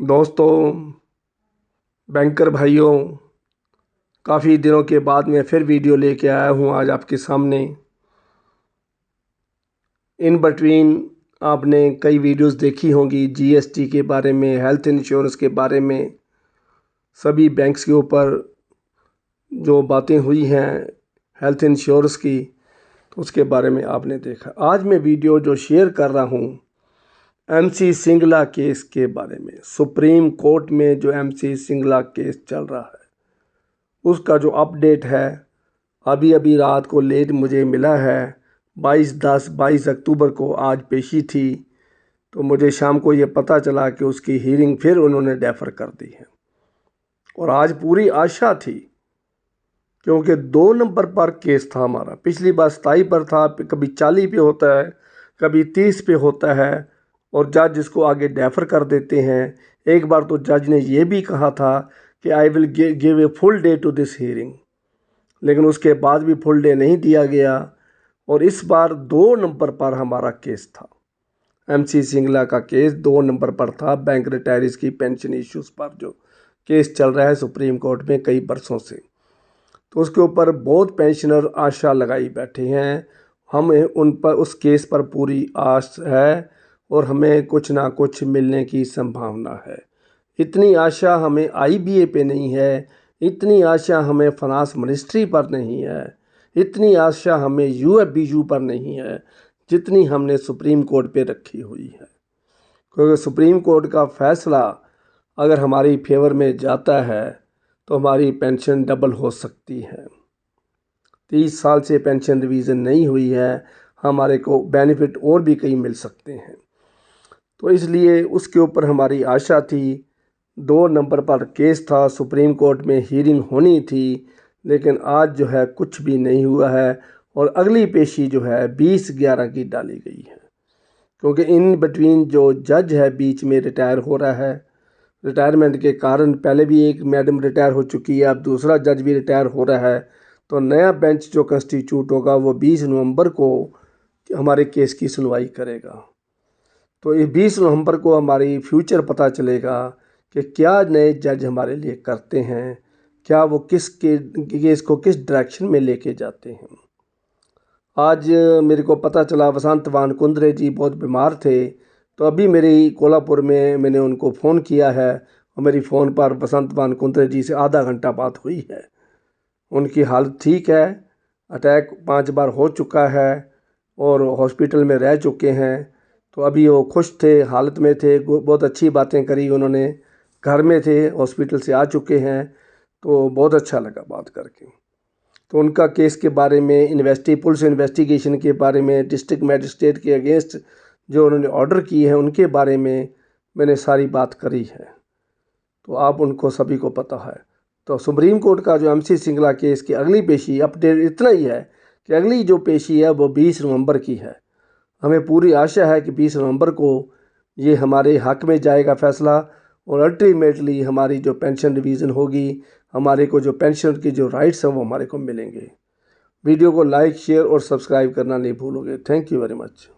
दोस्तों, बैंकर भाइयों, काफ़ी दिनों के बाद मैं फिर वीडियो लेके आया हूँ आज आपके सामने। इन बिटवीन आपने कई वीडियोस देखी होंगी जीएसटी के बारे में, हेल्थ इंश्योरेंस के बारे में, सभी बैंक्स के ऊपर जो बातें हुई हैं हेल्थ इंश्योरेंस की, तो उसके बारे में आपने देखा। आज मैं वीडियो जो शेयर कर रहा हूँ एमसी सिंगला केस के बारे में। सुप्रीम कोर्ट में जो एमसी सिंगला केस चल रहा है उसका जो अपडेट है, अभी रात को लेट मुझे मिला है। 22 अक्टूबर को आज पेशी थी, तो मुझे शाम को ये पता चला कि उसकी हीयरिंग फिर उन्होंने डेफर कर दी है। और आज पूरी आशा थी, क्योंकि 2 नंबर पर केस था हमारा। पिछली बार 27 पर था, कभी 40 पे होता है, कभी 30 पे होता है, और जज इसको आगे डेफर कर देते हैं। एक बार तो जज ने ये भी कहा था कि I will give a full day to this hearing, लेकिन उसके बाद भी फुल डे नहीं दिया गया। और इस बार 2 नंबर पर हमारा केस था। एमसी सिंगला का केस 2 नंबर पर था। बैंक रिटायरीज की पेंशन इश्यूज़ पर जो केस चल रहा है सुप्रीम कोर्ट में कई बरसों से, तो उसके ऊपर बहुत पेंशनर आशा लगाई बैठे हैं। हमें उन पर, उस केस पर पूरी आस है और हमें कुछ ना कुछ मिलने की संभावना है। इतनी आशा हमें आईबीए पे नहीं है, इतनी आशा हमें फाइनेंस मिनिस्ट्री पर नहीं है, इतनी आशा हमें यूएफबीयू पर नहीं है जितनी हमने सुप्रीम कोर्ट पे रखी हुई है। क्योंकि सुप्रीम कोर्ट का फैसला अगर हमारी फेवर में जाता है तो हमारी पेंशन डबल हो सकती है। 30 साल से पेंशन रिवीजन नहीं हुई है, हमारे को बेनिफिट और भी कई मिल सकते हैं। तो इसलिए उसके ऊपर हमारी आशा थी। 2 नंबर पर केस था, सुप्रीम कोर्ट में हीयरिंग होनी थी, लेकिन आज जो है कुछ भी नहीं हुआ है। और अगली पेशी जो है 20/11 की डाली गई है, क्योंकि इन बिटवीन जो जज है बीच में रिटायर हो रहा है। रिटायरमेंट के कारण पहले भी एक मैडम रिटायर हो चुकी है, अब दूसरा जज भी रिटायर हो रहा है। तो नया बेंच जो कंस्टिट्यूट होगा वो 20 नवंबर को हमारे केस की सुनवाई करेगा। तो ये 20 नवंबर को हमारी फ्यूचर पता चलेगा कि क्या नए जज हमारे लिए करते हैं, क्या वो केस को किस डायरेक्शन में लेके जाते हैं। आज मेरे को पता चला वसंत वानकुंद्रे जी बहुत बीमार थे, तो अभी मेरी कोल्हापुर में मैंने उनको फ़ोन किया है और मेरी फ़ोन पर वसंत वानकुंद्रे जी से आधा घंटा बात हुई है। उनकी हालत ठीक है, अटैक 5 बार हो चुका है और हॉस्पिटल में रह चुके हैं। तो अभी वो खुश थे, हालत में थे, बहुत अच्छी बातें करी उन्होंने। घर में थे, हॉस्पिटल से आ चुके हैं, तो बहुत अच्छा लगा बात करके। तो उनका केस के बारे में, पुलिस इन्वेस्टिगेशन के बारे में, डिस्ट्रिक्ट मैजिस्ट्रेट के अगेंस्ट जो उन्होंने ऑर्डर किए हैं उनके बारे में मैंने सारी बात करी है, तो आप उनको सभी को पता है। तो सुप्रीम कोर्ट का जो एमसी सिंगला केस की अगली पेशी, अपडेट इतना ही है कि अगली जो पेशी है वो 20 नवंबर की है। हमें पूरी आशा है कि 20 नवंबर को ये हमारे हक में जाएगा फैसला, और अल्टीमेटली हमारी जो पेंशन रिवीजन होगी, हमारे को जो पेंशन की जो राइट्स हैं वो हमारे को मिलेंगे। वीडियो को लाइक, शेयर और सब्सक्राइब करना नहीं भूलोगे। Thank you very much.